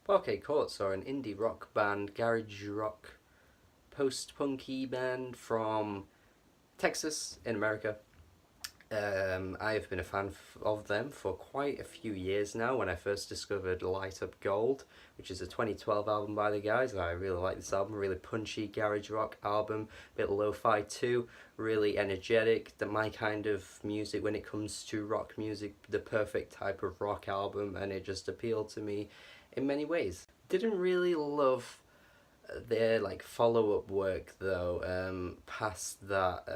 Parquet Courts are an indie rock band, garage rock, post-punky band from Texas in America. I have been a fan of them for quite a few years now. When I first discovered Light Up Gold, which is a 2012 album by the guys, I really like this album. Really punchy garage rock album, bit lo-fi too, really energetic. My kind of music when it comes to rock music, the perfect type of rock album, and it just appealed to me in many ways. Didn't really love their follow-up work though. Past that,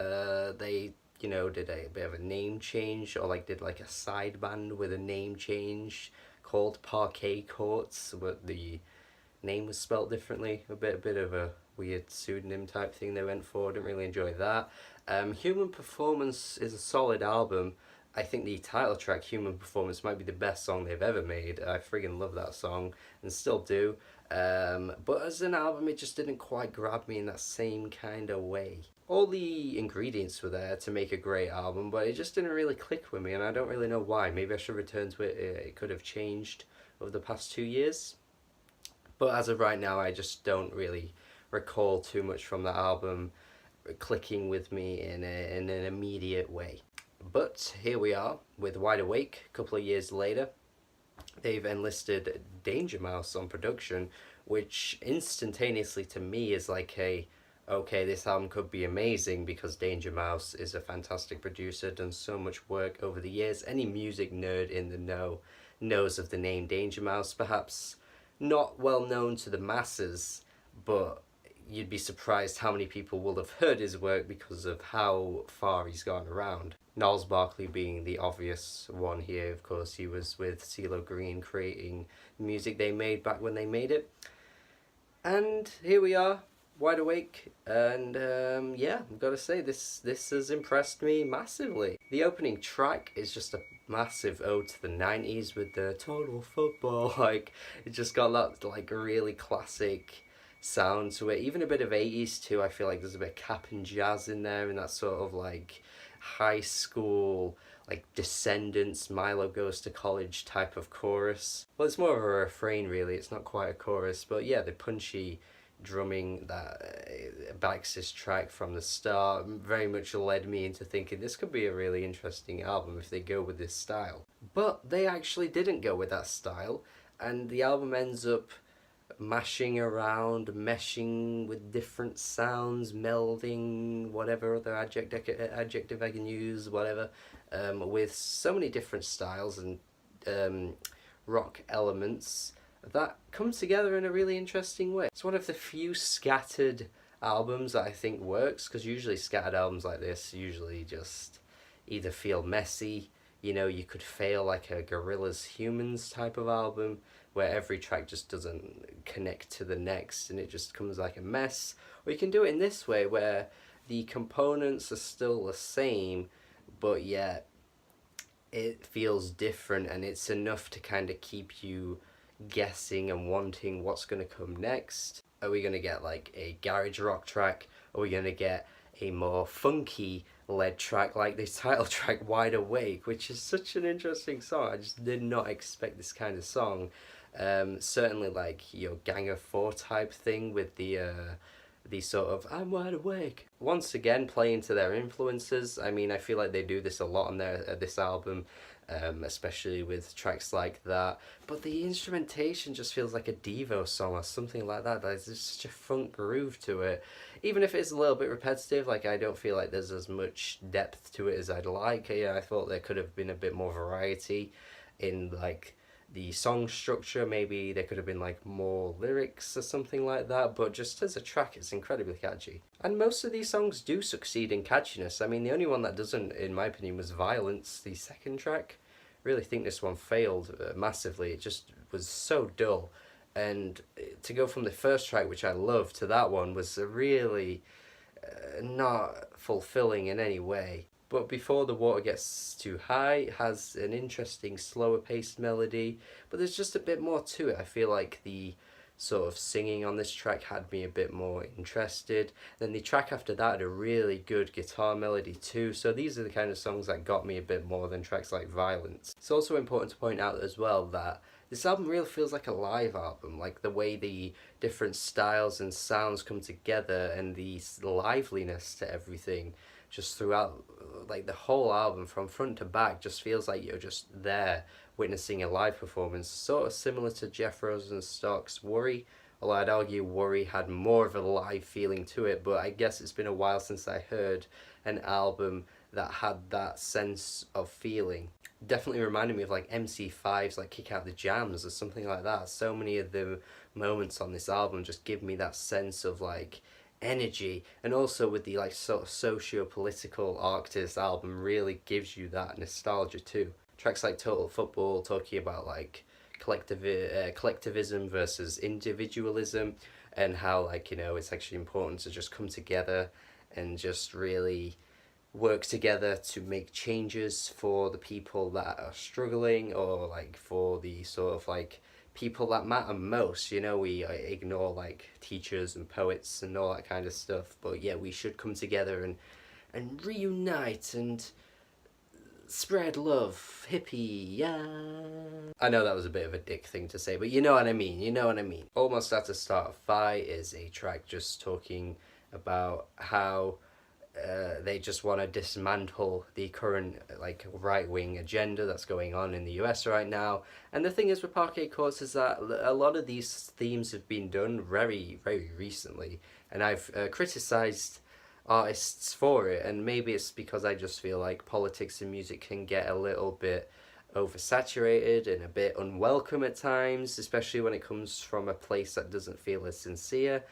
they did a bit of a name change, or did a side band with a name change called Parquet Courts, but the name was spelt differently. A bit of a weird pseudonym type thing they went for. Didn't really enjoy that. Human Performance is a solid album. I think the title track, Human Performance, might be the best song they've ever made. I friggin' love that song, and still do. But as an album, it just didn't quite grab me in that same kind of way. All the ingredients were there to make a great album, but it just didn't really click with me, and I don't really know why. Maybe I should return to it. It could have changed over the past 2 years. But as of right now, I just don't really recall too much from that album clicking with me in an immediate way. But here we are with Wide Awake a couple of years later. They've enlisted Danger Mouse on production, which instantaneously to me is okay, this album could be amazing, because Danger Mouse is a fantastic producer, done so much work over the years. Any music nerd in the know knows of the name Danger Mouse. Perhaps not well known to the masses, but you'd be surprised how many people will have heard his work because of how far he's gone around. Gnarls Barkley being the obvious one here. Of course, he was with CeeLo Green creating the music they made back when they made it. And here we are, Wide Awake, and yeah, I've got to say, this has impressed me massively. The opening track is just a massive ode to the 90s with the total football, it just got that really classic sound to it, even a bit of 80s too. I feel like there's a bit of cap and jazz in there, and that sort of high school, Descendants, Milo Goes to College type of chorus. Well, it's more of a refrain really, it's not quite a chorus, but yeah, the punchy drumming that backs this track from the start very much led me into thinking this could be a really interesting album if they go with this style. But they actually didn't go with that style, and the album ends up mashing around, meshing with different sounds, melding, whatever other adjective I can use, whatever, with so many different styles and rock elements that come together in a really interesting way. It's one of the few scattered albums that I think works, because usually scattered albums like this usually just either feel messy, you could fail like a Gorillaz Humans type of album, where every track just doesn't connect to the next and it just comes like a mess. Or you can do it in this way, where the components are still the same, but yet it feels different, and it's enough to kind of keep you guessing and wanting what's going to come next. Are we going to get a garage rock track? Are we going to get a more funky led track like the title track Wide Awake, which is such an interesting song? I just did not expect this kind of song. Certainly your Gang of Four type thing with the sort of I'm wide awake. Once again, playing to their influences. I mean, I feel like they do this a lot on this album, especially with tracks like that. But the instrumentation just feels like a Devo song or something like that. There's just such a funk groove to it. Even if it's a little bit repetitive, I don't feel like there's as much depth to it as I'd like. Yeah, I thought there could have been a bit more variety in the song structure. Maybe there could have been more lyrics or something like that, but just as a track it's incredibly catchy. And most of these songs do succeed in catchiness. I mean, the only one that doesn't, in my opinion, was Violence, the second track. Really think this one failed massively. It just was so dull, and to go from the first track, which I loved, to that one was really not fulfilling in any way. But Before the Water Gets Too High it has an interesting slower paced melody, but there's just a bit more to it. I feel like the sort of singing on this track had me a bit more interested. Then the track after that had a really good guitar melody too, so these are the kind of songs that got me a bit more than tracks like Violence. It's also important to point out as well that This album really feels like a live album, like the way the different styles and sounds come together and the liveliness to everything just throughout, like the whole album from front to back just feels like you're just there witnessing a live performance, sort of similar to Jeff Rosenstock's Worry, although I'd argue Worry had more of a live feeling to it, but I guess it's been a while since I heard an album that had that sense of feeling. Definitely reminded me of like MC5's like Kick Out the Jams or something like that. So many of the moments on this album just give me that sense of like energy, and also with the like sort of socio-political arc to this album really gives you that nostalgia too. Tracks like Total Football talking about like collectivism versus individualism, and how like, you know, it's actually important to just come together and just really work together to make changes for the people that are struggling, or like for the sort of like people that matter most. You know, we ignore like teachers and poets and all that kind of stuff, but yeah, we should come together and reunite and spread love, hippie, yeah. I know that was a bit of a dick thing to say, but you know what I mean, you know what I mean. Almost at the Start of Fight is a track just talking about how they just want to dismantle the current like right-wing agenda that's going on in the US right now. And the thing is with Parquet Courts is that a lot of these themes have been done very, very recently, and I've criticised artists for it, and maybe it's because I just feel like politics and music can get a little bit oversaturated and a bit unwelcome at times, especially when it comes from a place that doesn't feel as sincere.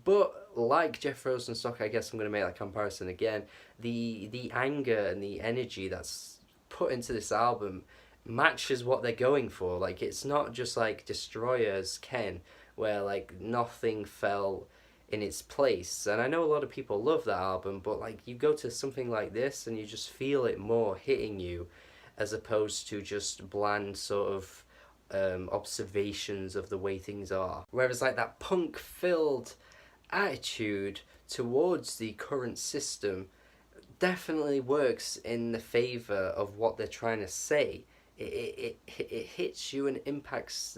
But like Jeff Rosenstock, I guess I'm going to make that comparison again, the anger and the energy that's put into this album matches what they're going for. Like, it's not just like Destroyers Ken, where like nothing fell in its place. And I know a lot of people love that album, but like you go to something like this and you just feel it more hitting you, as opposed to just bland sort of observations of the way things are. Whereas like that punk-filled attitude towards the current system definitely works in the favour of what they're trying to say. It hits you and impacts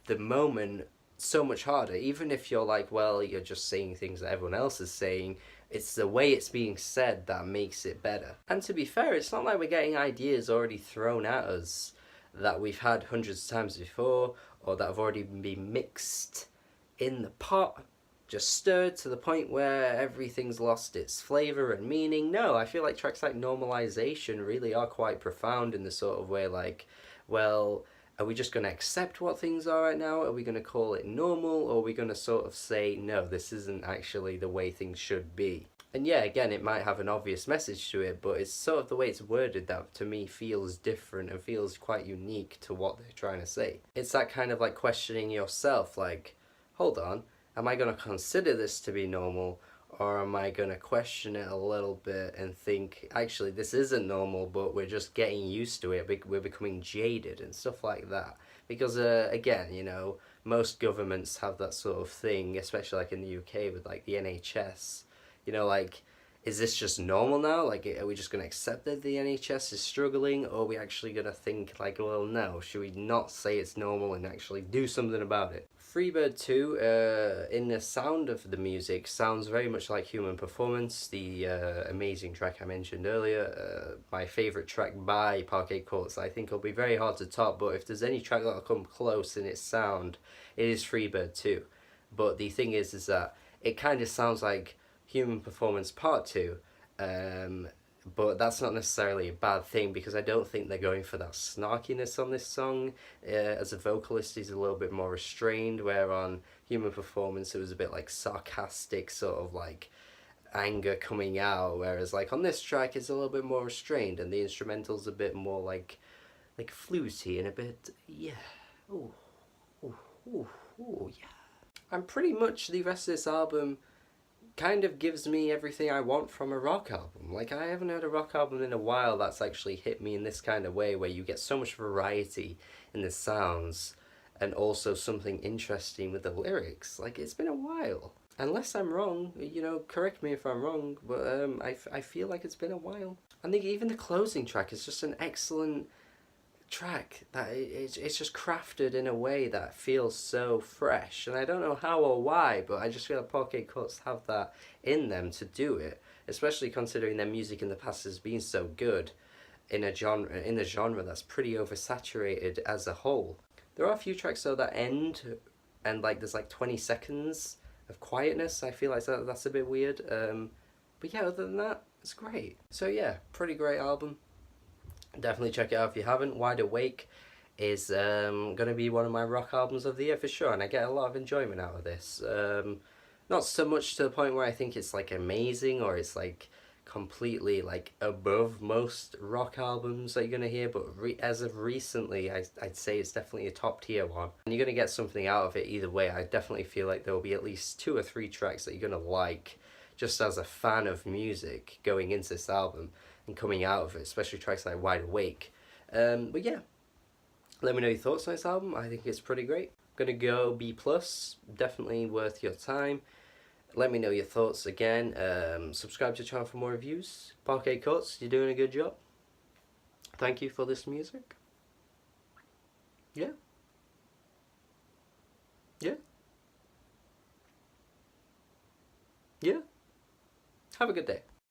the moment so much harder, even if you're like, well, you're just saying things that everyone else is saying. It's the way it's being said that makes it better. And to be fair, it's not like we're getting ideas already thrown at us that we've had hundreds of times before, or that have already been mixed in the pot, just stirred to the point where everything's lost its flavour and meaning. No, I feel like tracks like Normalization really are quite profound in the sort of way like, well, are we just going to accept what things are right now? Are we going to call it normal? Or are we going to sort of say, no, this isn't actually the way things should be? And yeah, again, it might have an obvious message to it, but it's sort of the way it's worded that to me feels different and feels quite unique to what they're trying to say. It's that kind of like questioning yourself, like, hold on, am I going to consider this to be normal? Or am I going to question it a little bit and think, actually, this isn't normal, but we're just getting used to it, we're becoming jaded and stuff like that. Because, again, you know, most governments have that sort of thing, especially like in the UK with like the NHS. You know, like, is this just normal now? Like, are we just going to accept that the NHS is struggling? Or are we actually going to think, like, well, no, should we not say it's normal and actually do something about it? Freebird 2, in the sound of the music, sounds very much like Human Performance, the amazing track I mentioned earlier. My favourite track by Parquet Courts. I think it'll be very hard to top, but if there's any track that'll come close in its sound, it is Freebird 2. But the thing is that it kind of sounds like Human Performance Part 2, but that's not necessarily a bad thing, because I don't think they're going for that snarkiness on this song. As a vocalist, he's a little bit more restrained, where on Human Performance it was a bit like sarcastic, sort of like anger coming out, whereas like on this track it's a little bit more restrained, and the instrumental's a bit more like fluty and a bit, yeah, ooh, ooh, ooh, ooh, yeah. And pretty much the rest of this album kind of gives me everything I want from a rock album. Like, I haven't heard a rock album in a while that's actually hit me in this kind of way, where you get so much variety in the sounds and also something interesting with the lyrics. Like, it's been a while. Unless I'm wrong, you know, correct me if I'm wrong, but I feel like it's been a while. I think even the closing track is just an excellent track that it's just crafted in a way that feels so fresh, and I don't know how or why, but I just feel like Parquet Courts have that in them to do it, especially considering their music in the past has been so good in a genre that's pretty oversaturated as a whole. There are a few tracks though that end and like there's like 20 seconds of quietness. I feel like that's a bit weird. But yeah, other than that, it's great. So yeah, pretty great album. Definitely check it out if you haven't. Wide Awake is going to be one of my rock albums of the year for sure, and I get a lot of enjoyment out of this. Not so much to the point where I think it's like amazing or it's like completely like above most rock albums that you're going to hear, but as of recently I'd say it's definitely a top tier one, and you're going to get something out of it either way. I definitely feel like there will be at least 2 or 3 tracks that you're going to like just as a fan of music going into this album and coming out of it, especially tracks like Wide Awake. But yeah, let me know your thoughts on this album. I think it's pretty great. I'm gonna go B+, definitely worth your time. Let me know your thoughts again. Subscribe to the channel for more reviews. Parquet Courts, you're doing a good job. Thank you for this music. Yeah. Yeah. Yeah. Have a good day.